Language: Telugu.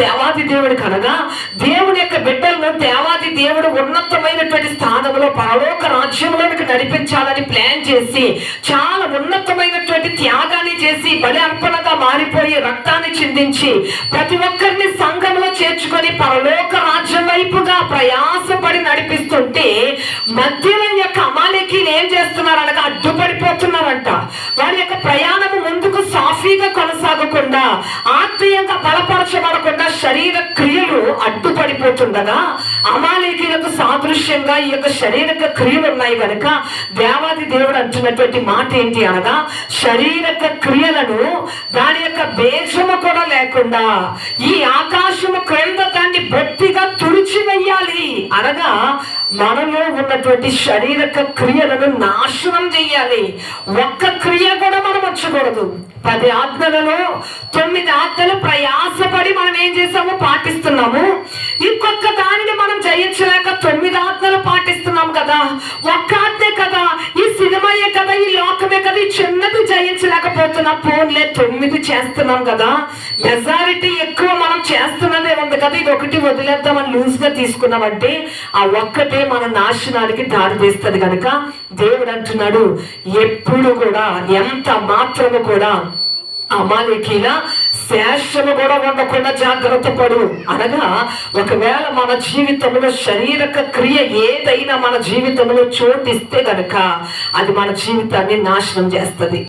దేవాది దేవుడికి అనగా దేవుని యొక్క బిడ్డలను దేవాది దేవుడు ఉన్నతమైనటువంటి స్థానంలో పరలోక రాజ్యంలోనికి నడిపించాలని ప్లాన్ చేసి చాలా ఉన్నతమైనటువంటి త్యాగాన్ని చేసి బలి అర్పణగా మారిపోయి రక్తాన్ని చిందించి ప్రతి ఒక్కరిని సంఘంలో చేర్చుకొని పరలోక రాజ్యం వైపుగా ప్రయాసపడి నడిపిస్తుంటే మధ్యలో యొక్క అమాలేకీలు ఏం చేస్తున్నారు అనగా అడ్డుపడిపోతున్నారంట. వారి యొక్క ప్రయాణము ముందుకు సాఫీగా కొనసాగకుండా, ఆత్మీయంగా బలపరచబడకుండా శరీర క్రియలు అడ్డుపడిపోతుండగా అమాలేకీలకు సాదృశ్యంగా ఈ యొక్క శారీరక క్రియలు ఉన్నాయి కనుక దేవాది దేవుడు అంటున్నటువంటి మాట ఏంటి అనగా శారీరక క్రియలను దాని యొక్క బేజము కూడా లేకుండా ఈ ఆకాశము క్రింద దాన్ని బొత్తిగా తుడిచివేయాలి అనగా మనలో ఉన్నటువంటి శారీరక క్రియలను నాశనం చేయాలి. ఒక్క క్రియ కూడా మనం వచ్చకూడదు. 10 ఆజ్ఞలలో 9 ఆజ్ఞలు ప్రయాసపడి మనం ఏం చేసామో పాటిస్తున్నాము. ఇంకొక దానిని మనం జయించలేక 9 ఆజ్ఞలు పాటిస్తున్నాం కదా. ఒక్క ఆజ్ఞే కదా, ఈ సినిమాయే కదా, ఈ లోకమే కదా, ఈ చిన్నది జయించలేకపోతున్నాం. ఫోన్లే 9 చేస్తున్నాం కదా. మెజారిటీ ఎక్కువ మనం చేస్తున్నదే ఉంది కదా, ఇది ఒకటి వదిలేద్దామని లూజ్ గా తీసుకున్నామంటే ఆ ఒక్కటే మన నాశనానికి దారి తీస్తుంది. కనుక దేవుడు అంటున్నాడు, ఎప్పుడు కూడా ఎంత మాత్రము కూడా అమాలేకీల శేషము కూడా ఉండకుండా జాగ్రత్త పడు అనగా, ఒకవేళ మన జీవితంలో శారీరక క్రియ ఏదైనా మన జీవితంలో చోటిస్తే గనక అది మన జీవితాన్ని నాశనం చేస్తుంది.